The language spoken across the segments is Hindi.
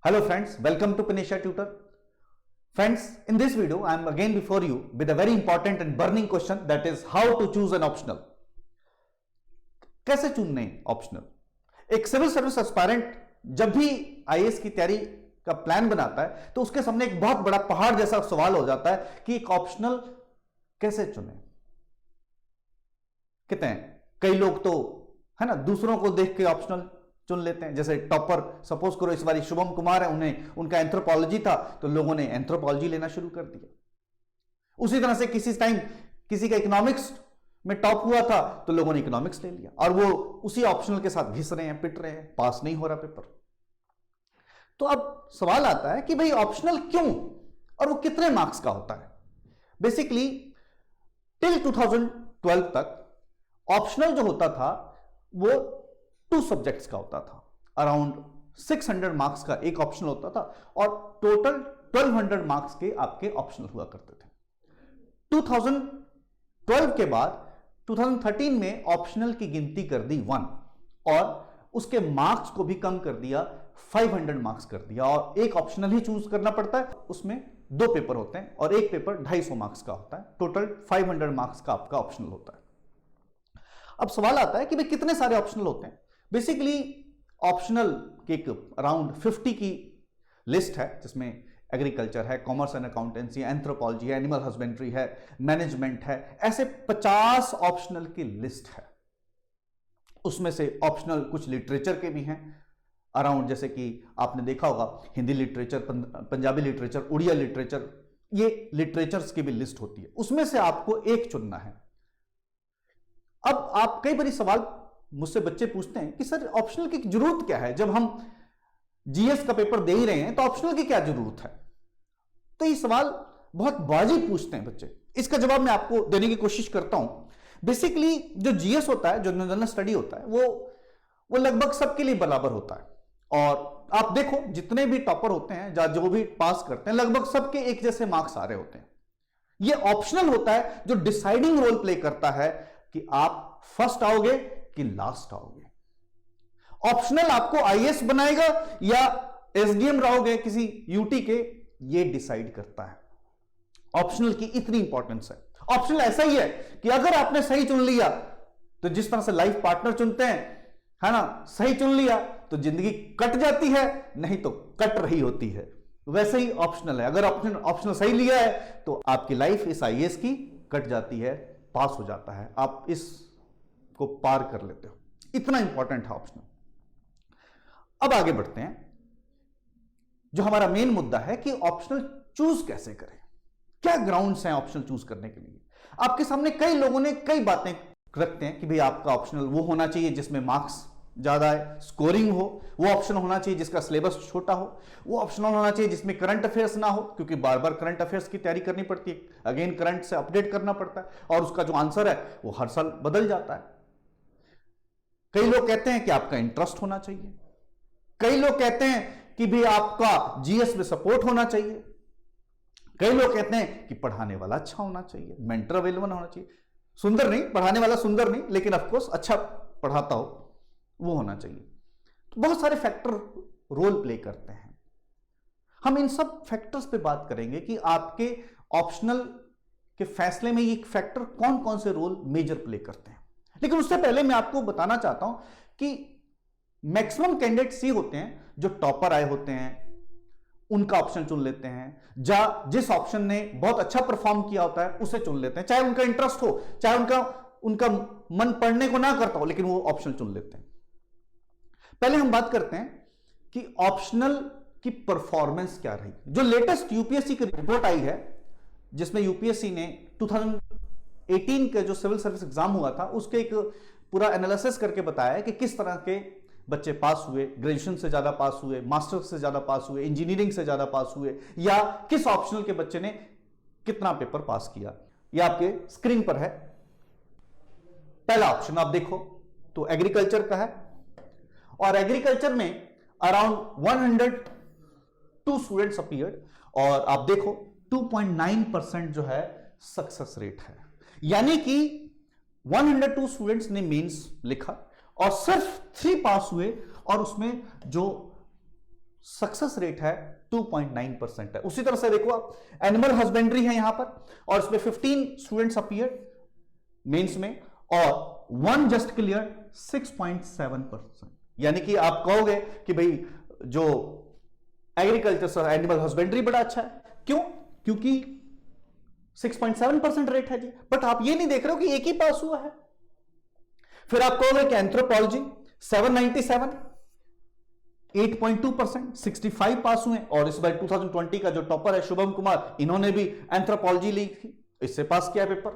Hello friends, welcome to Panisha Tutor. Friends, in this video I am again before you with a very important and burning question, that is how to choose an optional. कैसे चुनने ऑप्शनल? एक सिविल सर्विस एस्पायरेंट जब भी आईएएस की तैयारी का प्लान बनाता है तो उसके सामने एक बहुत बड़ा पहाड़ जैसा सवाल हो जाता है कि एक ऑप्शनल कैसे चुने। कहते हैं कई लोग तो है ना दूसरों को देख के ऑप्शनल चुन लेते हैं, जैसे टॉपर सपोज करो इस बार शुभम कुमार है, उन्हें उनका एंथ्रोपोलॉजी था तो लोगों ने एंथ्रोपोलॉजी लेना शुरू कर दिया। उसी तरह से किसी टाइम किसी का इकोनॉमिक्स में टॉप हुआ था तो लोगों ने इकोनॉमिक्स ले लिया और वो उसी ऑप्शनल के साथ घिस रहे हैं, पिट रहे हैं, पास नहीं हो रहा पेपर। तो अब सवाल आता है कि भाई ऑप्शनल क्यों और वो कितने मार्क्स का होता है। बेसिकली टिल 2012 तक ऑप्शनल जो होता था वो 2 सब्जेक्ट्स का होता था, अराउंड 600 मार्क्स का एक ऑप्शनल होता था और टोटल 1200 मार्क्स के आपके ऑप्शनल हुआ करते थे। 2012 के बाद 2013 में ऑप्शनल की गिनती कर दी 1 और उसके मार्क्स को भी कम कर दिया, 500 मार्क्स कर दिया और एक ऑप्शनल ही चूज करना पड़ता है। उसमें 2 पेपर होते हैं और एक पेपर 250 मार्क्स का होता है, टोटल 500 मार्क्स का आपका ऑप्शनल होता है। अब सवाल आता है कि भाई कितने सारे ऑप्शनल होते हैं। बेसिकली ऑप्शनल की एक अराउंड 50 की लिस्ट है जिसमें एग्रीकल्चर है, कॉमर्स एंड अकाउंटेंसी, एंथ्रोपोलॉजी है, एनिमल हस्बेंड्री है, मैनेजमेंट है, ऐसे 50 ऑप्शनल की लिस्ट है। उसमें से ऑप्शनल कुछ लिटरेचर के भी हैं अराउंड, जैसे कि आपने देखा होगा Hindi literature, Punjabi literature, Oriya literature, ये लिटरेचर्स की भी लिस्ट होती है। उसमें से आपको एक चुनना है। अब आप कई बार सवाल मुझसे बच्चे पूछते हैं कि सर ऑप्शनल की जरूरत क्या है, जब हम जीएस का पेपर दे ही रहे हैं तो ऑप्शनल की क्या जरूरत है। तो ये सवाल बहुत बाजी पूछते हैं बच्चे। इसका जवाब मैं आपको देने की कोशिश करता हूं। बेसिकली जो जीएस होता है, जो जनरल स्टडी होता है, वो लगभग सबके लिए बराबर होता है और आप देखो जितने भी टॉपर होते हैं, जो भी पास करते हैं, लगभग सबके एक जैसे मार्क्स आ रहे होते हैं। ये ऑप्शनल होता है जो डिसाइडिंग रोल प्ले करता है कि आप फर्स्ट आओगे कि लास्ट आओगे। ऑप्शनल आपको आईएएस बनाएगा या एसडीएम रहोगे किसी यूटी के, ये डिसाइड करता है। ऑप्शनल की इतनी इंपॉर्टेंस है। ऑप्शनल ऐसा ही है कि अगर आपने सही चुन लिया तो जिस तरह से लाइफ पार्टनर चुनते हैं, है ना, सही चुन लिया तो जिंदगी कट जाती है, नहीं तो कट रही होती है। वैसे ही ऑप्शनल है, अगर ऑप्शनल सही लिया है तो आपकी लाइफ इस आईएएस की कट जाती है, पास हो जाता है, आप इस को पार कर लेते हो। इतना इंपॉर्टेंट है ऑप्शनल। अब आगे बढ़ते हैं, जो हमारा मेन मुद्दा है कि ऑप्शनल चूज कैसे करें, क्या ग्राउंड्स हैं ऑप्शनल चूज करने के लिए। आपके सामने कई लोगों ने कई बातें रखते हैं कि भाई आपका ऑप्शनल वो होना चाहिए जिसमें मार्क्स ज्यादा है, स्कोरिंग हो, वो ऑप्शन होना चाहिए जिसका सिलेबस छोटा हो, वो ऑप्शनल होना चाहिए जिसमें करंट अफेयर्स ना हो, क्योंकि बार बार करंट अफेयर्स की तैयारी करनी पड़ती है, अगेन करंट से अपडेट करना पड़ता है और उसका जो आंसर है वो हर साल बदल जाता है। कई लोग कहते हैं कि आपका इंटरेस्ट होना चाहिए, कई लोग कहते हैं कि भी आपका जीएस में सपोर्ट होना चाहिए, कई लोग कहते हैं कि पढ़ाने वाला अच्छा होना चाहिए, मेंटर अवेलेबल होना चाहिए, सुंदर नहीं, पढ़ाने वाला सुंदर नहीं, लेकिन ऑफकोर्स अच्छा पढ़ाता हो वो होना चाहिए। तो बहुत सारे फैक्टर रोल प्ले करते हैं। हम इन सब फैक्टर्स पे बात करेंगे कि आपके ऑप्शनल के फैसले में ये फैक्टर कौन कौन से रोल मेजर प्ले करते हैं। लेकिन उससे पहले मैं आपको बताना चाहता हूं कि मैक्सिमम कैंडिडेट्स ये होते हैं जो टॉपर आए होते हैं, उनका ऑप्शन चुन लेते हैं, जिस ऑप्शन ने बहुत अच्छा परफॉर्म किया होता है उसे चुन लेते हैं, चाहे उनका इंटरेस्ट हो, चाहे उनका मन पढ़ने को ना करता हो, लेकिन वो ऑप्शन चुन लेते हैं। पहले हम बात करते हैं कि ऑप्शनल की परफॉर्मेंस क्या रही। जो लेटेस्ट यूपीएससी की रिपोर्ट आई है, जिसमें यूपीएससी ने 2018 के जो सिविल सर्विस एग्जाम हुआ था उसके एक पूरा एनालिसिस करके बताया है कि किस तरह के बच्चे पास हुए, ग्रेजुएशन से ज्यादा पास हुए, मास्टर्स से ज्यादा पास हुए, इंजीनियरिंग से ज्यादा पास हुए, या किस ऑप्शनल के बच्चे ने कितना पेपर पास किया। यह आपके स्क्रीन पर है। पहला ऑप्शन आप देखो तो एग्रीकल्चर का है और एग्रीकल्चर में अराउंड 102 स्टूडेंट्स अपीयर्ड और आप देखो 2.9% जो है सक्सेस रेट है, यानी कि 102 स्टूडेंट्स ने मेंस लिखा और सिर्फ 3 पास हुए और उसमें जो सक्सेस रेट है 2.9% है। उसी तरह से देखो आप एनिमल हस्बेंड्री है यहां पर, और इसमें 15 स्टूडेंट्स अपीयर मेंस में और 1 जस्ट क्लियर 6.7%। यानी कि आप कहोगे कि भाई जो एग्रीकल्चर एनिमल हस्बेंड्री बड़ा अच्छा है, क्यों? क्योंकि 6.7% रेट है जी। बट आप ये नहीं देख रहे हो कि एक ही पास हुआ है। फिर आप कहोगे कि एंथ्रोपोलॉजी 797 8.2%, 65 पास हुए। और इस बार 2020 का जो टॉपर है शुभम कुमार, इन्होंने भी एंथ्रोपोलॉजी ली थी, इससे पास किया पेपर।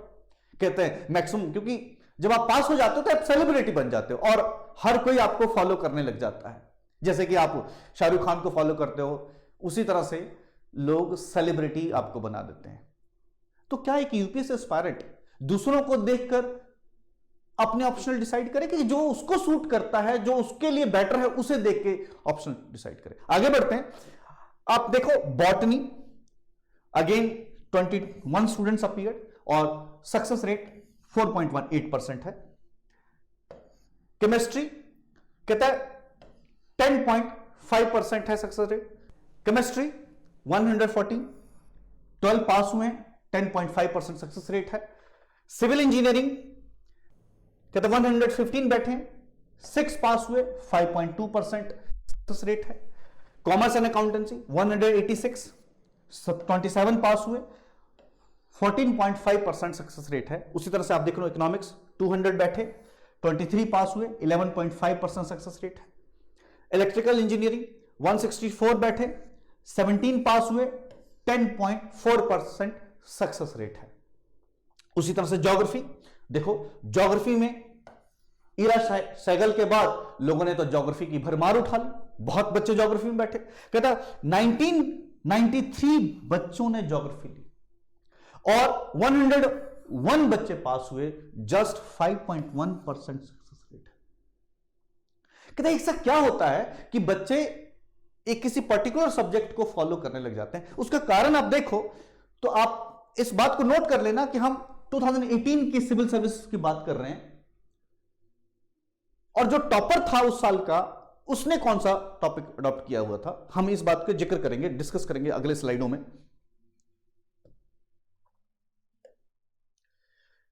कहते हैं मैक्सिमम, क्योंकि जब आप पास हो जाते हो तो आप सेलिब्रिटी बन जाते हो और हर कोई आपको फॉलो करने लग जाता है। जैसे कि आप शाहरुख खान को फॉलो करते हो, उसी तरह से लोग सेलिब्रिटी आपको बना देते हैं। तो क्या एक यूपीएससी एस्पायरेंट दूसरों को देखकर अपने ऑप्शनल डिसाइड करे कि जो उसको सूट करता है, जो उसके लिए बेटर है, उसे देख के ऑप्शनल डिसाइड करे? आगे बढ़ते हैं। आप देखो बॉटनी, अगेन 21 स्टूडेंट्स अपीयर्ड और सक्सेस रेट 4.18% है। केमिस्ट्री कहता है 10.5% है सक्सेस रेट। केमिस्ट्री 114, 12 पास हुए, 10.5% सक्सेस रेट है। सिविल इंजीनियरिंग कहते 115 बैठे, 6 पास हुए, 5.2% सक्सेस रेट है। कॉमर्स एंड अकाउंटेंसी 186, 27 पास हुए, 14.5% सक्सेस रेट है। उसी तरह से आप देख रहे हो इकोनॉमिक्स 200 बैठे, 23 पास हुए, 11.5% सक्सेस रेट है। इलेक्ट्रिकल इंजीनियरिंग 164 बैठे, 17 पास हुए, 10.4% सक्सेस रेट है। उसी तरह से ज्योग्राफी देखो, ज्योग्राफी में इरा सहगल के बाद लोगों ने तो ज्योग्राफी की भरमार उठा ली, बहुत बच्चे ज्योग्राफी में बैठे। कहता 1993 बच्चों ने ज्योग्राफी ली और 101 बच्चे पास हुए, जस्ट 5.1% सक्सेस रेट। कहता ऐसा क्या होता है कि बच्चे एक किसी पर्टिकुलर सब्जेक्ट को फॉलो करने लग जाते हैं? उसका कारण आप देखो तो आप इस बात को नोट कर लेना कि हम 2018 की सिविल सर्विस की बात कर रहे हैं और जो टॉपर था उस साल का, उसने कौन सा टॉपिक अडॉप्ट किया हुआ था। हम इस बात का जिक्र करेंगे, डिस्कस करेंगे अगले स्लाइडों में।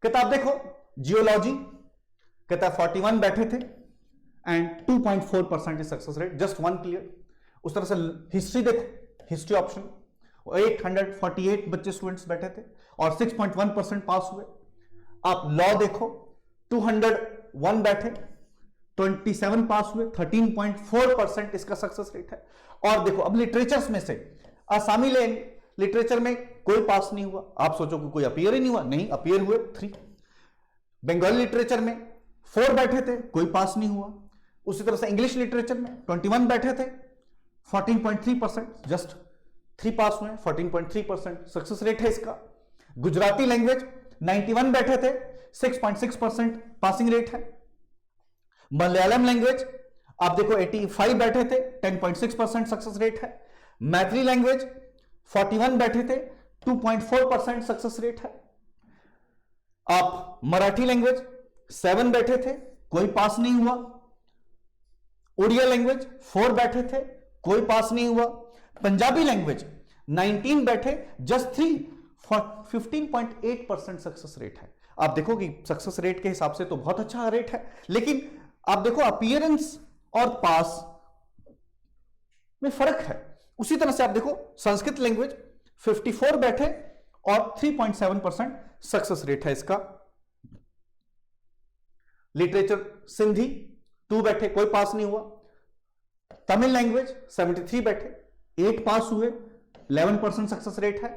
कहता आप देखो जियोलॉजी, कहता 41 बैठे थे and 2.4% success rate, just 1 clear. उस तरह से हिस्ट्री देखो, हिस्ट्री ऑप्शन 848 बच्चे स्टूडेंट्स बैठे थे और 6.1% पास हुए। आप लॉ देखो 201 बैठे, 27 पास हुए, 13.4% इसका सक्सेस रेट है। और देखो अब लिटरेचर्स में से आसामी लिटरेचर में कोई पास नहीं हुआ। आप सोचो कि कोई अपीयर ही नहीं हुआ, नहीं, अपीयर हुए 3। बंगाली लिटरेचर में 4 बैठे थे, कोई पास नहीं हुआ। उसी तरह से इंग्लिश लिटरेचर में 21 बैठे थे, 14.3%, जस्ट 3 पास हुए, 14.3% सक्सेस रेट है इसका। गुजराती लैंग्वेज 91 बैठे थे, 6.6% पासिंग रेट है। मलयालम लैंग्वेज आप देखो 85 बैठे थे, 10.6% सक्सेस रेट है। मैथिली लैंग्वेज 41 बैठे थे, 2.4% सक्सेस रेट है। आप मराठी लैंग्वेज 7 बैठे थे, कोई पास नहीं हुआ। उड़िया लैंग्वेज 4 बैठे थे, कोई पास नहीं हुआ। पंजाबी लैंग्वेज 19 बैठे, जस्ट 3, 15.8% सक्सेस रेट है। आप देखो कि सक्सेस रेट के हिसाब से तो बहुत अच्छा रेट है, लेकिन आप देखो अपीयरेंस और पास में फर्क है। उसी तरह से आप देखो संस्कृत लैंग्वेज 54 बैठे और 3.7% सक्सेस रेट है इसका। लिटरेचर सिंधी 2 बैठे, कोई पास नहीं हुआ। तमिल लैंग्वेज 73 बैठे, 8 पास हुए, 11% सक्सेस रेट है।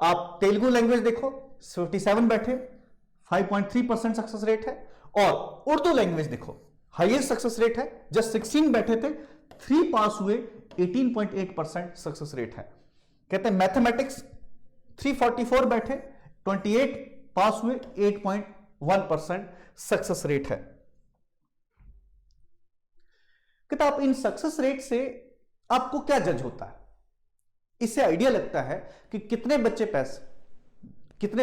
आप तेलुगु लैंग्वेज देखो 57 बैठे, 5.3% सक्सेस रेट है। और उर्दू लैंग्वेज देखो हाईएस्ट सक्सेस रेट है, जस्ट 16 बैठे थे, 3 पास हुए, 18.8% सक्सेस रेट है। कहते हैं मैथमेटिक्स 344 बैठे, 28 पास हुए, 8.1% सक्सेस रेट है। कहते आप इन सक्सेस रेट से आपको क्या जज होता है? इससे आइडिया लगता है कि कितने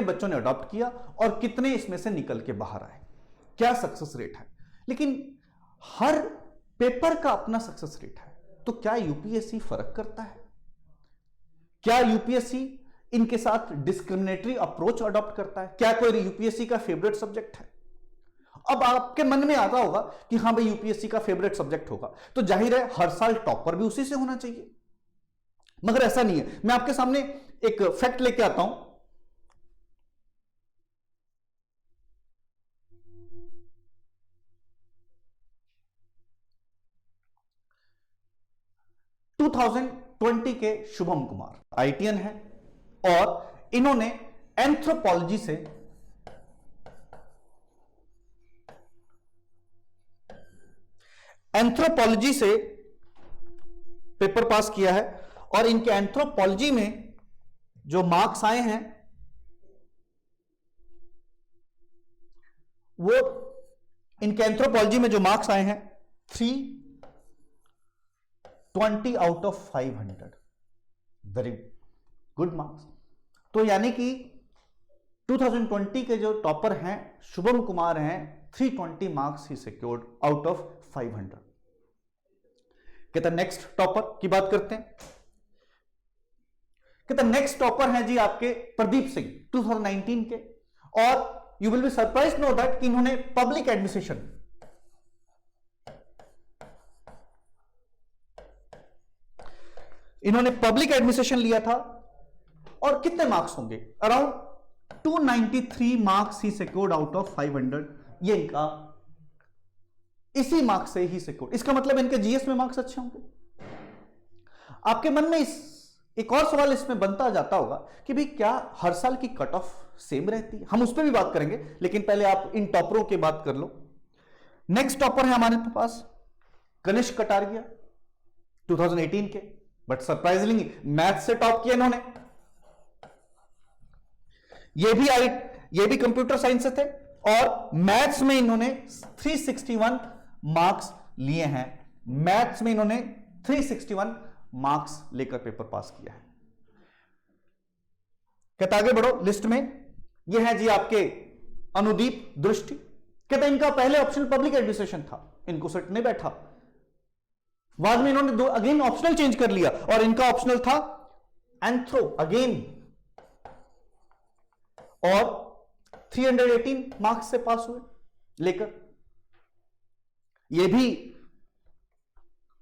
बच्चों ने अडॉप्ट किया और कितने इसमें से निकल के बाहर आए, क्या सक्सेस रेट है। लेकिन हर पेपर का अपना सक्सेस रेट है। तो क्या यूपीएससी फर्क करता है? क्या यूपीएससी इनके साथ डिस्क्रिमिनेटरी अप्रोच अडॉप्ट करता है? क्या कोई यूपीएससी का फेवरेट सब्जेक्ट है? अब आपके मन में आता होगा कि हां भाई यूपीएससी का फेवरेट सब्जेक्ट होगा तो जाहिर है हर साल टॉपर भी उसी से होना चाहिए, मगर ऐसा नहीं है। मैं आपके सामने एक फैक्ट लेके आता हूं। (2020) के शुभम कुमार आईटीएन है और इन्होंने एंथ्रोपोलॉजी से पेपर पास किया है और इनके एंथ्रोपोलॉजी में जो मार्क्स आए हैं वो इनके एंथ्रोपोलॉजी में जो मार्क्स आए हैं 320 out of 500, very good marks. तो यानी कि 2020 के जो टॉपर हैं शुभम कुमार हैं, 320 marks he secured out of 500। कहता नेक्स्ट टॉपर की बात करते हैं। कहता नेक्स्ट टॉपर हैं जी आपके प्रदीप सिंह 2019 के, और you will be surprise know that कि इन्होंने पब्लिक एडमिनिस्ट्रेशन लिया था और कितने मार्क्स होंगे? Around 293 marks he secured out of 500। ये इनका इसी मार्क्स से ही सिक्योर्ड। इसका मतलब इनके जीएस में मार्क्स अच्छे होंगे। आपके मन में एक और सवाल इसमें बनता जाता होगा कि भाई क्या हर साल की कट ऑफ सेम रहती है? हम उस पर भी बात करेंगे, लेकिन पहले आप इन टॉपरों की बात कर लो। नेक्स्ट टॉपर है हमारे पास कनिष्क कटारिया 2018 के, बट सरप्राइजिंगली मैथ से टॉप किया इन्होंने। ये भी कंप्यूटर साइंस से थे और मैथ्स में इन्होंने 361 मार्क्स लिए हैं। मैथ्स में इन्होंने 361 मार्क्स लेकर पेपर पास किया है। कहता आगे बढ़ो लिस्ट में। ये है जी आपके अनुदीप दृष्टि। कहता इनका पहले ऑप्शन पब्लिक एडमिनिस्ट्रेशन था, इनको सेट नहीं बैठा, बाद में इन्होंने अगेन ऑप्शनल चेंज कर लिया और इनका ऑप्शनल था एंथ्रो अगेन, और 318 मार्क्स से पास हुए लेकर। ये भी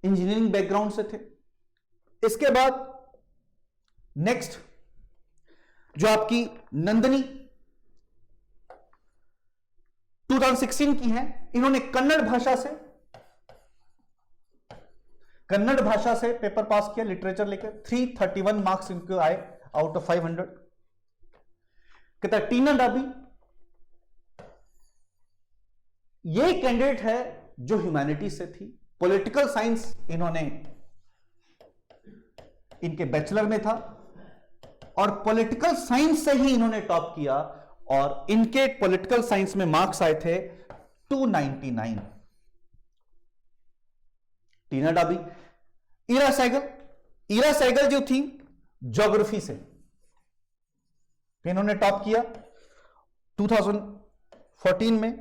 इंजीनियरिंग बैकग्राउंड से थे। इसके बाद नेक्स्ट जो आपकी नंदनी 2016 की हैं, इन्होंने कन्नड़ भाषा से पेपर पास किया, लिटरेचर लेकर 331 मार्क्स इनको आए आउट ऑफ 500। कहता है टीना डाबी, ये कैंडिडेट है जो ह्यूमैनिटीज से थी, पॉलिटिकल साइंस इन्होंने इनके बैचलर में था और पॉलिटिकल साइंस से ही इन्होंने टॉप किया और इनके पॉलिटिकल साइंस में मार्क्स आए थे 299। टीना डाबी। ईरा सहगल जो थी ज्योग्राफी से, इन्होंने टॉप किया 2014 में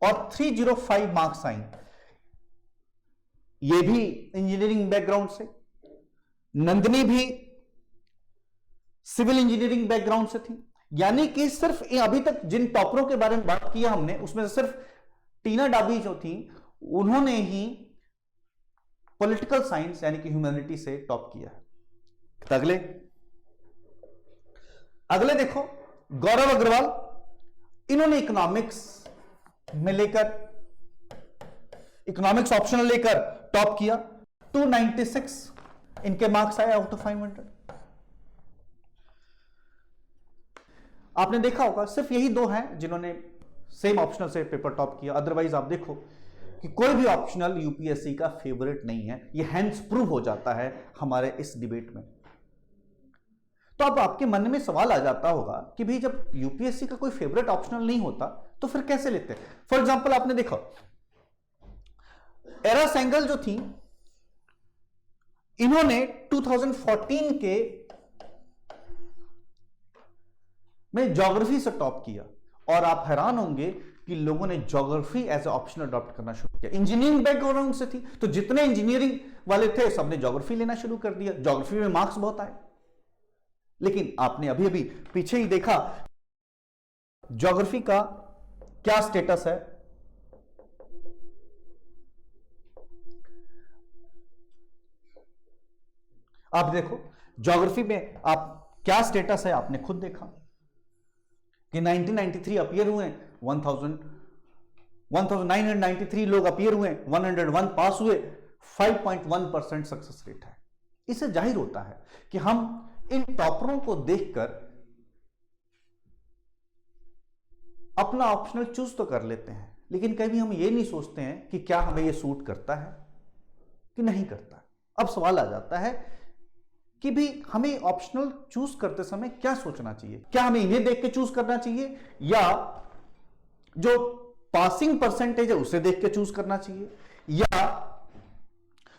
और 305 मार्क्स आई। ये भी इंजीनियरिंग बैकग्राउंड से। नंदनी भी सिविल इंजीनियरिंग बैकग्राउंड से थी। यानी कि सिर्फ अभी तक जिन टॉपरों के बारे में बात किया हमने, उसमें से सिर्फ टीना डाबी जो थी उन्होंने ही पॉलिटिकल साइंस यानी कि ह्यूमैनिटी से टॉप किया है। तो अगले देखो गौरव अग्रवाल, इन्होंने इकोनॉमिक्स ऑप्शनल लेकर टॉप किया, 296 इनके मार्क्स आए आउट ऑफ 500। आपने देखा होगा सिर्फ यही दो हैं जिन्होंने सेम ऑप्शनल से पेपर टॉप किया। अदरवाइज आप देखो कि कोई भी ऑप्शनल यूपीएससी का फेवरेट नहीं है। ये हैंस प्रूव हो जाता है हमारे इस डिबेट में। तो अब आपके मन में सवाल आ जाता होगा कि भाई जब यूपीएससी का कोई फेवरेट ऑप्शनल नहीं होता तो फिर कैसे लेते हैं? फॉर एग्जांपल आपने देखा एरा सेंगल जो थी, इन्होंने 2014 के में ज्योग्राफी से टॉप किया और आप हैरान होंगे कि लोगों ने geography as a option adopt करना शुरू किया। इंजीनियरिंग बैकग्राउंड से थी तो जितने इंजीनियरिंग वाले थे सबने ज्योग्राफी लेना शुरू कर दिया, ज्योग्राफी में मार्क्स बहुत आए। लेकिन आपने अभी अभी पीछे ही देखा ज्योग्राफी का क्या स्टेटस है। आप देखो ज्योग्राफी में आप क्या स्टेटस है, आपने खुद देखा कि 1993 अपीयर हुए, 1993 लोग अपीयर हुए, 101 पास हुए, 5.1% सक्सेस रेट है। इससे जाहिर होता है कि हम इन टॉपरों को देखकर अपना ऑप्शनल चूज तो कर लेते हैं, लेकिन कभी हम ये नहीं सोचते हैं कि क्या हमें ये सूट करता है कि नहीं करता। अब सवाल आ जाता है कि भी हमें ऑप्शनल चूज करते समय क्या सोचना चाहिए। क्या हमें इन्हें देख के चूज करना चाहिए या जो पासिंग परसेंटेज है उसे देख के चूज करना चाहिए, या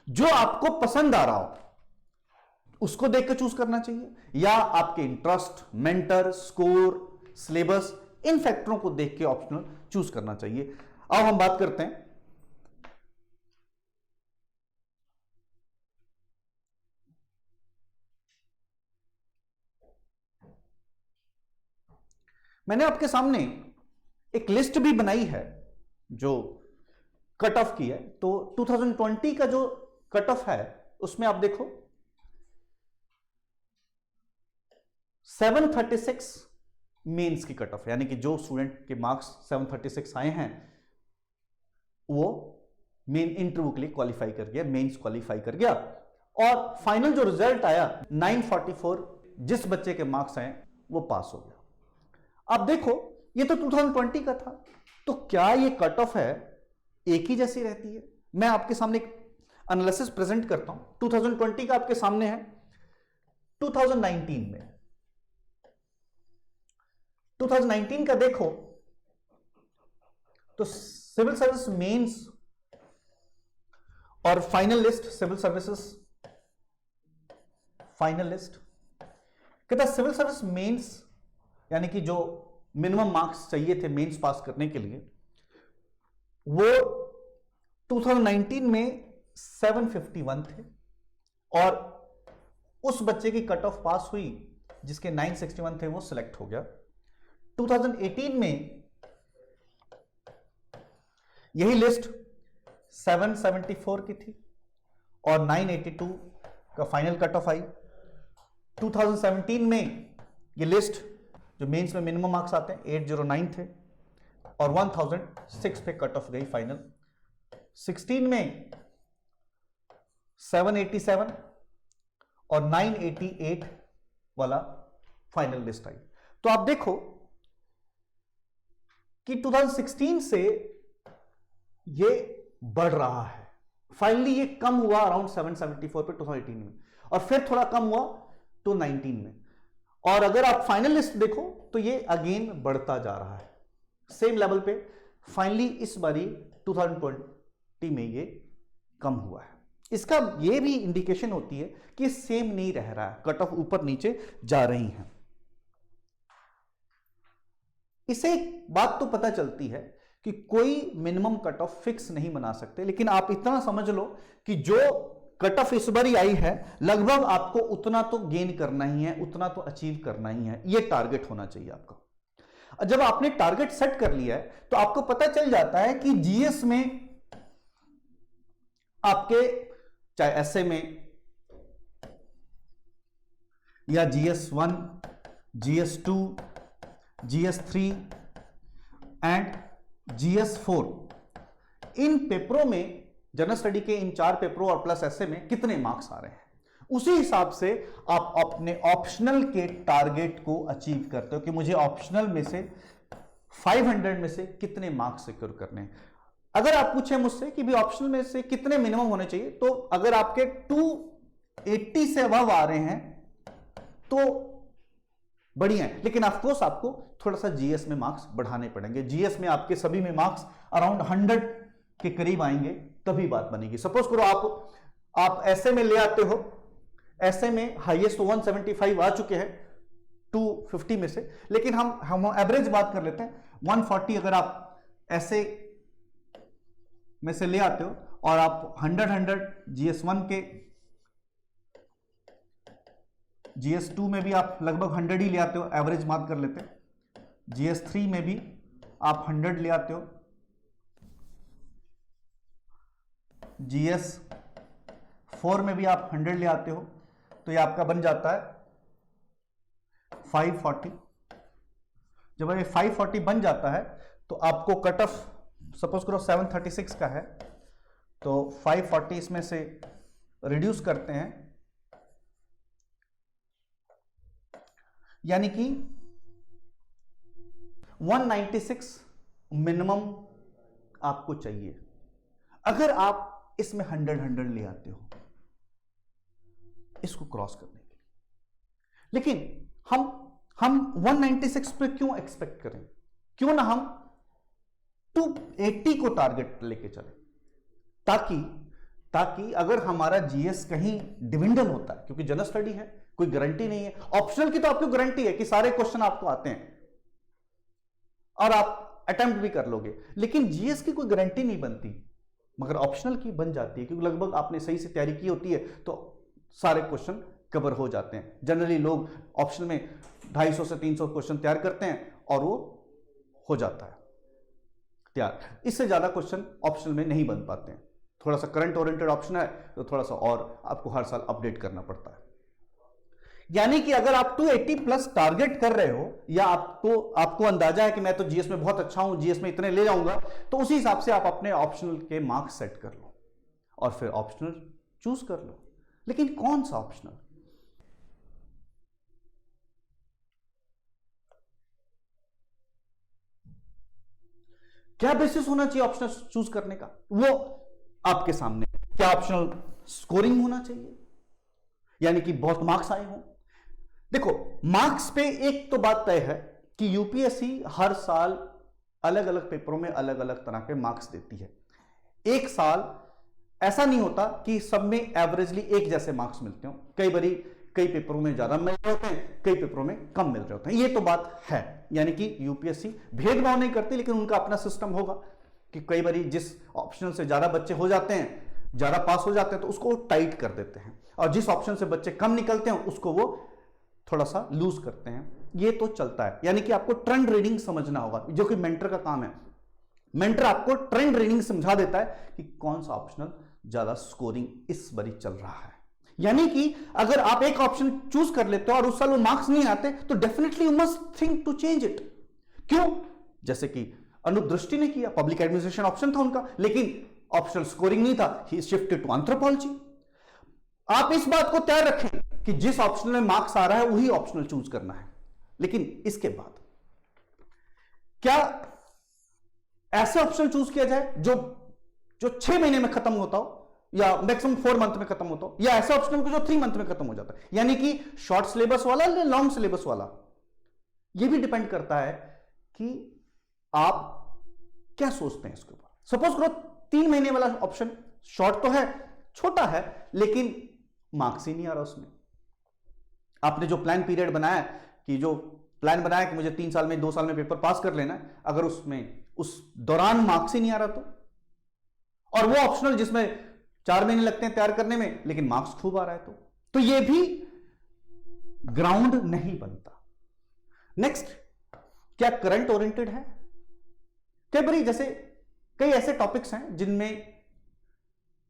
जो आपको पसंद आ रहा हो उसको देख के चूज करना चाहिए, या आपके इंटरेस्ट, मेंटर, स्कोर, सिलेबस, इन फैक्टरों को देख के ऑप्शनल चूज करना चाहिए। अब हम बात करते हैं मैंने आपके सामने एक लिस्ट भी बनाई है जो कट ऑफ की है। तो 2020 का जो कट ऑफ है उसमें आप देखो 736 मेंस की कट ऑफ, यानी कि जो स्टूडेंट के मार्क्स 736 आए हैं वो मेन इंटरव्यू के लिए क्वालिफाई कर गया, मेंस क्वालिफाई कर गया, और फाइनल जो रिजल्ट आया 944 जिस बच्चे के मार्क्स आए वो पास हो गया। अब देखो ये तो 2020 का था, तो क्या ये कट ऑफ है एक ही जैसी रहती है? मैं आपके सामने एक एनालिसिस प्रेजेंट करता हूं। 2020 का आपके सामने है। 2019 का देखो तो सिविल सर्विस मेंस और final list, civil services final list कहता सिविल सर्विस मेंस यानी कि जो मिनिमम मार्क्स चाहिए थे मेंस पास करने के लिए वो 2019 में 751 थे, और उस बच्चे की कट ऑफ पास हुई जिसके 961 थे वो सिलेक्ट हो गया। 2018 में यही लिस्ट 774 की थी और 982 का फाइनल कट ऑफ आई। 2017 में ये लिस्ट जो मेंस में मिनिमम मार्क्स आते हैं 809 थे और 1006 पे कट ऑफ गई फाइनल। 16 में 787 और 988 वाला फाइनल लिस्ट आई। तो आप देखो कि 2016 से ये बढ़ रहा है। फाइनली ये कम हुआ अराउंड 774 पे 2018 में, और फिर थोड़ा कम हुआ 2019 में, और अगर आप फाइनल लिस्ट देखो तो ये अगेन बढ़ता जा रहा है सेम लेवल पे। फाइनली इस बारी 2020 में ये कम हुआ है। इसका ये भी इंडिकेशन होती है कि सेम नहीं रह रहा है, कट ऑफ ऊपर नीचे जा रही है। इससे एक बात तो पता चलती है कि कोई मिनिमम कट ऑफ फिक्स नहीं बना सकते, लेकिन आप इतना समझ लो कि जो कट ऑफ इस बारी आई है लगभग आपको उतना तो गेन करना ही है, उतना तो अचीव करना ही है, ये टारगेट होना चाहिए आपका। जब आपने टारगेट सेट कर लिया है तो आपको पता चल जाता है कि जीएस में आपके चाहे एसए में या GS1, GS2, GS3 and GS4 इन पेपरों में, जनरल स्टडी के इन 4 पेपरों और प्लस एसए में कितने मार्क्स आ रहे हैं, उसी हिसाब से आप अपने ऑप्शनल के टारगेट को अचीव करते हो कि मुझे ऑप्शनल में से 500 में से कितने मार्क्स सिक्योर करने हैं। अगर आप पूछे मुझसे कि भी ऑप्शनल में से कितने मिनिमम होने चाहिए, तो अगर आपके 280 से अबव आ रहे हैं तो बढ़िया है, लेकिन ऑफ कोर्स आपको थोड़ा सा जीएस में मार्क्स बढ़ाने पड़ेंगे। जीएस में आपके सभी में मार्क्स अराउंड 100 के करीब आएंगे तभी बात बनेगी। सपोज करो आप एसए में ले आते हो, एसए में हाईएस्ट 175 आ चुके हैं 250 में से, लेकिन हम एवरेज बात कर लेते हैं 140 अगर आप ऐसे में से ले आते हो और आप 100 GS1 के, GS2 में भी आप लगभग 100 ही ले आते हो, एवरेज बात कर लेते हैं। GS3 में भी आप 100 ले आते हो, GS4 में भी आप 100 ले आते हो, तो ये आपका बन जाता है 540। जब ये 540 बन जाता है तो आपको कट ऑफ सपोज करो 736 का है, तो 540 इसमें से रिड्यूस करते हैं, यानी कि 196 मिनिमम आपको चाहिए अगर आप इसमें 100 ले आते हो इसको क्रॉस करने के लिए। लेकिन हम 196 पे क्यों एक्सपेक्ट करें, क्यों ना हम 280 को टारगेट लेके चले, ताकि अगर हमारा जीएस कहीं डिविंडल होता है, क्योंकि जनरल स्टडी है, कोई गारंटी नहीं है। ऑप्शनल की तो आपको गारंटी है कि सारे क्वेश्चन आपको आते हैं और आप अटेम्प्ट भी कर लोगे, लेकिन जीएस की कोई गारंटी नहीं बनती, मगर ऑप्शनल की बन जाती है, क्योंकि लगभग आपने सही से तैयारी की होती है तो सारे क्वेश्चन कवर हो जाते हैं। जनरली लोग ऑप्शनल में 250 से 300 क्वेश्चन तैयार करते हैं और वो हो जाता है तैयार। इससे ज्यादा क्वेश्चन ऑप्शनल में नहीं बन पाते हैं। थोड़ा सा करंट ओरिएंटेड ऑप्शन है तो थोड़ा सा और आपको हर साल अपडेट करना पड़ता है। यानी कि अगर आप 280 प्लस टारगेट कर रहे हो, या आपको अंदाजा है कि मैं तो जीएस में बहुत अच्छा हूं, जीएस में इतने ले जाऊंगा, तो उसी हिसाब से आप अपने ऑप्शनल के मार्क्स सेट कर लो और फिर ऑप्शनल चूज कर लो। लेकिन कौन सा ऑप्शनल? क्या बेसिस होना चाहिए ऑप्शनल चूज करने का, वो आपके सामने। क्या ऑप्शनल स्कोरिंग होना चाहिए, यानी कि बहुत मार्क्स आए हों? देखो, मार्क्स पे एक तो बात तय है कि यूपीएससी हर साल अलग अलग पेपरों में अलग अलग तरह के मार्क्स देती है। एक साल ऐसा नहीं होता कि सब में एवरेजली एक जैसे मार्क्स मिलते हो। कई पेपरों में ज्यादा मिल रहे होते हैं, कई पेपरों में कम मिल रहे होते हैं। ये तो बात है, यानी कि यूपीएससी भेदभाव नहीं करती, लेकिन उनका अपना सिस्टम होगा कि कई बार जिस ऑप्शन से ज्यादा बच्चे हो जाते हैं, ज्यादा पास हो जाते हैं, तो उसको टाइट कर देते हैं, और जिस ऑप्शन से बच्चे कम निकलते हैं उसको वो थोड़ा सा लूज करते हैं। ये तो चलता है, यानी कि आपको ट्रेंड रीडिंग समझना होगा, जो कि मेंटर का काम है। मेंटर आपको ट्रेंड रीडिंग समझा देता है कि कौन सा ऑप्शनल ज्यादा स्कोरिंग इस बारी चल रहा है। यानी कि अगर आप एक ऑप्शन चूज कर लेते हो और उस साल वो मार्क्स नहीं आते, तो definitely you must think to change it. क्यों? जैसे कि अनूप दृष्टि ने किया, पब्लिक एडमिनिस्ट्रेशन ऑप्शन था उनका, लेकिन ऑप्शनल स्कोरिंग नहीं था, ही शिफ्टेड टू एंथ्रोपोलॉजी। आप इस बात को तय रखें कि जिस ऑप्शनल में मार्क्स आ रहा है वही ऑप्शनल चूज करना है। लेकिन इसके बाद क्या ऐसे ऑप्शन चूज किया जाए जो 6 महीने में खत्म होता हो, या मैक्सिमम 4 मंथ में खत्म होता हो, या ऐसा ऑप्शन जो 3 मंथ में खत्म हो जाता है, यानी कि शॉर्ट सिलेबस वाला या लॉन्ग सिलेबस वाला? यह भी डिपेंड करता है कि आप क्या सोचते हैं इसके ऊपर। सपोज करो 3 महीने वाला ऑप्शन शॉर्ट तो है, छोटा है, लेकिन मार्क्स ही नहीं आ रहा उसमें। आपने जो प्लान पीरियड बनाया कि मुझे 3 साल में 2 साल में पेपर पास कर लेना है, अगर उसमें उस दौरान मार्क्स ही नहीं आ रहा और वो ऑप्शनल जिसमें 4 महीने लगते हैं तैयार करने में, लेकिन मार्क्स खूब आ रहा है, तो ये भी ग्राउंड नहीं बनता। नेक्स्ट, क्या करंट ओरिएंटेड है? कई ऐसे टॉपिक्स हैं जिनमें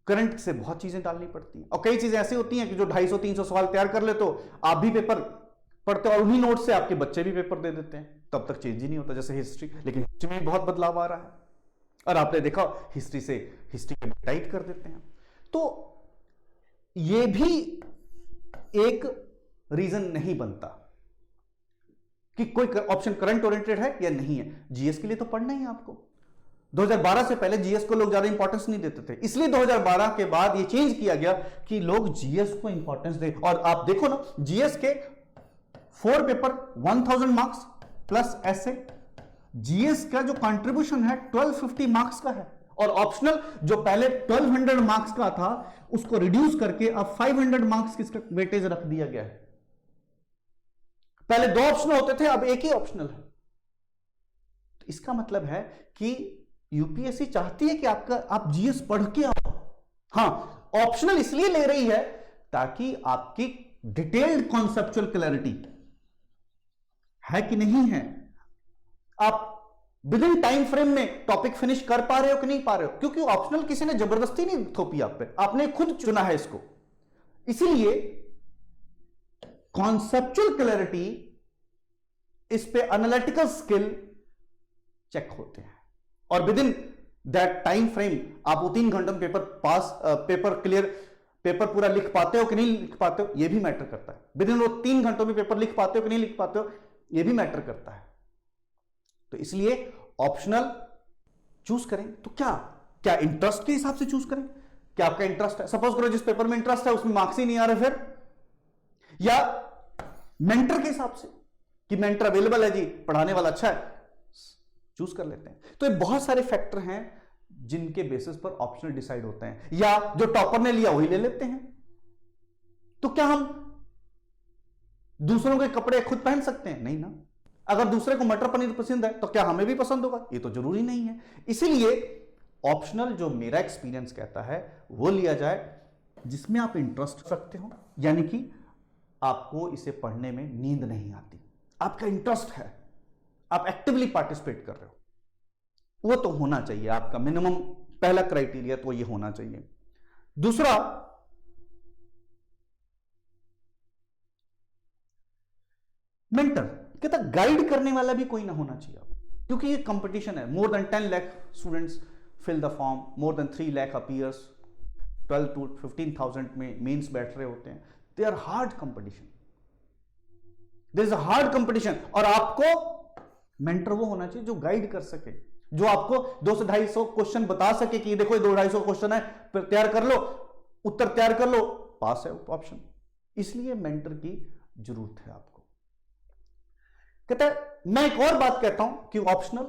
करंट से बहुत चीजें डालनी पड़ती हैं, और कई चीजें ऐसी होती हैं कि जो 250-300 सवाल तैयार कर ले तो आप भी पेपर पढ़ते हो और उन्हीं नोट से आपके बच्चे भी पेपर दे देते हैं, तब तक चेंज ही नहीं होता। जैसे हिस्ट्री, लेकिन हिस्ट्री में बहुत बदलाव आ रहा है, और आपने देखा हिस्ट्री के टाइट कर देते हैं। तो यह भी एक रीजन नहीं बनता कि कोई ऑप्शन करंट ओरिएंटेड है या नहीं है। जीएस के लिए तो पढ़ना ही है आपको। 2012 से पहले जीएस को लोग ज्यादा इंपॉर्टेंस नहीं देते थे, इसलिए 2012 के बाद यह चेंज किया गया कि लोग जीएस को इंपॉर्टेंस दें। और आप देखो ना, जीएस के 4 पेपर 1000 मार्क्स प्लस ऐसे, जीएस का जो कंट्रीब्यूशन है 1250 मार्क्स का है, और ऑप्शनल जो पहले 1200 मार्क्स का था उसको रिड्यूस करके अब 500 मार्क्स की वेटेज रख दिया गया है। पहले 2 ऑप्शनल होते थे, अब एक ही ऑप्शनल है। तो इसका मतलब है कि यूपीएससी चाहती है कि आप जीएस पढ़ के आओ। हां, ऑप्शनल इसलिए ले रही है ताकि आपकी डिटेल्ड कॉन्सेप्चुअल क्लैरिटी है कि नहीं है, आप विद इन टाइम फ्रेम में टॉपिक फिनिश कर पा रहे हो कि नहीं पा रहे हो, क्योंकि ऑप्शनल किसी ने जबरदस्ती नहीं थोपी आप पे, आपने खुद चुना है इसको। इसीलिए कॉन्सेप्चुअल क्लैरिटी, इस पे एनालिटिकल स्किल चेक होते हैं, और with in that time frame आप वो 3 घंटों में पेपर क्लियर, पेपर पूरा लिख पाते हो कि नहीं लिख पाते हो, यह भी मैटर करता है। विद इन वो 3 घंटों में पेपर लिख पाते हो कि नहीं लिख पाते हो, यह भी मैटर करता है। तो इसलिए ऑप्शनल चूज करें तो क्या इंटरेस्ट के हिसाब से चूज करें, क्या आपका इंटरेस्ट है, सपोज करो जिस पेपर में इंटरेस्ट है उसमें मार्क्स ही नहीं आ रहे, फिर या मेंटर के हिसाब से कि मेंटर अवेलेबल है जी, पढ़ाने वाला अच्छा है, चूज कर लेते हैं। तो ये बहुत सारे फैक्टर हैं जिनके बेसिस पर ऑप्शनल डिसाइड होते हैं, या जो टॉपर ने लिया वही ले लेते हैं। तो क्या हम दूसरों के कपड़े खुद पहन सकते हैं? नहीं ना। अगर दूसरे को मटर पनीर पसंद है तो क्या हमें भी पसंद होगा? ये तो जरूरी नहीं है। इसीलिए ऑप्शनल जो मेरा एक्सपीरियंस कहता है वो लिया जाए जिसमें आप इंटरेस्ट रखते हो, यानी कि आपको इसे पढ़ने में नींद नहीं आती, आपका इंटरेस्ट है, आप एक्टिवली पार्टिसिपेट कर रहे हो, वो तो होना चाहिए आपका मिनिमम पहला क्राइटेरिया, तो ये होना चाहिए। दूसरा, मेंटर कहता गाइड करने वाला भी कोई ना होना चाहिए आप, क्योंकि ये कंपटीशन है। More than 10 lakh students fill the form, more than 3 lakh appears, 12 to 15,000 में मेंस बैठ रहे होते हैं। They are hard competition, there is a hard competition, और आपको मेंटर वो होना चाहिए जो गाइड कर सके, जो आपको 200 से 250 क्वेश्चन बता सके कि देखो ये 200-250 क्वेश्चन है, तैयार कर लो, उत्तर तैयार कर लो, पास है ऑप्शन। इसलिए मेंटर की जरूरत है आपको। कहता है मैं एक और बात कहता हूं कि ऑप्शनल,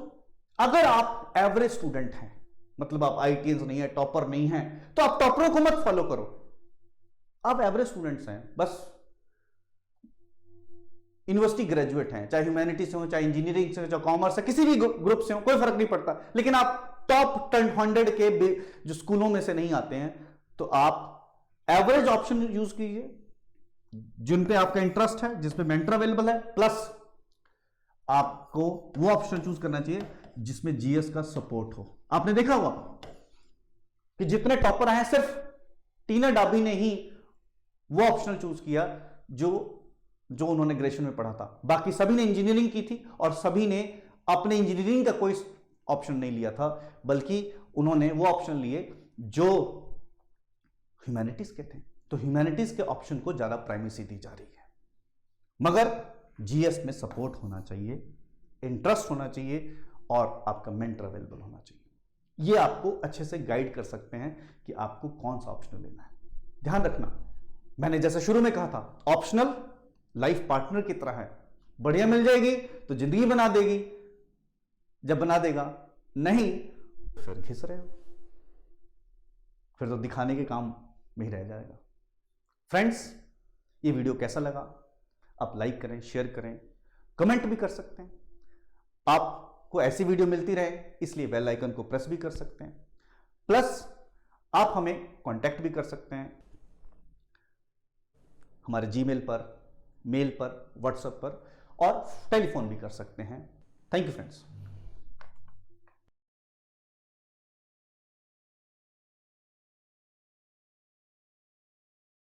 अगर आप एवरेज स्टूडेंट हैं, मतलब आप आईटीएस नहीं है, टॉपर नहीं है, तो आप टॉपरों को मत फॉलो करो। आप एवरेज स्टूडेंट्स हैं, बस यूनिवर्सिटी ग्रेजुएट हैं, चाहे ह्यूमैनिटीज से हो, चाहे इंजीनियरिंग से हो, चाहे कॉमर्स से, किसी भी ग्रुप से हो, कोई फर्क नहीं पड़ता, लेकिन आप टॉप 100 के जो स्कूलों में से नहीं आते हैं, तो आप एवरेज ऑप्शन यूज कीजिए जिन पे आपका इंटरेस्ट है, जिसपे मेंटर अवेलेबल है, प्लस आपको वो ऑप्शन चूज करना चाहिए जिसमें जीएस का सपोर्ट हो। आपने देखा होगा कि जितने टॉपर आए सिर्फ टीना डाबी ने ही वो ऑप्शनल चूज किया जो उन्होंने ग्रेजुएशन में पढ़ा था, बाकी सभी ने इंजीनियरिंग की थी और सभी ने अपने इंजीनियरिंग का कोई ऑप्शन नहीं लिया था, बल्कि उन्होंने वो ऑप्शन लिए जो ह्यूमैनिटीज के थे। तो ह्यूमैनिटीज के ऑप्शन को ज्यादा प्राइमेसी दी जा रही है, मगर जीएस में सपोर्ट होना चाहिए, इंटरेस्ट होना चाहिए, और आपका मेंटर अवेलेबल होना चाहिए। ये आपको अच्छे से गाइड कर सकते हैं कि आपको कौन सा ऑप्शनल लेना है। ध्यान रखना, मैंने जैसे शुरू में कहा था, ऑप्शनल लाइफ पार्टनर की तरह है, बढ़िया मिल जाएगी तो जिंदगी बना देगी, जब बना देगा नहीं फिर घिस रहे हो, फिर तो दिखाने के काम में ही रह जाएगा। फ्रेंड्स, ये वीडियो कैसा लगा आप लाइक करें, शेयर करें, कमेंट भी कर सकते हैं। आपको ऐसी वीडियो मिलती रहे इसलिए बेल आइकन को प्रेस भी कर सकते हैं, प्लस आप हमें कांटेक्ट भी कर सकते हैं हमारे जीमेल पर, मेल पर, व्हाट्सएप पर, और टेलीफोन भी कर सकते हैं। Thank you friends.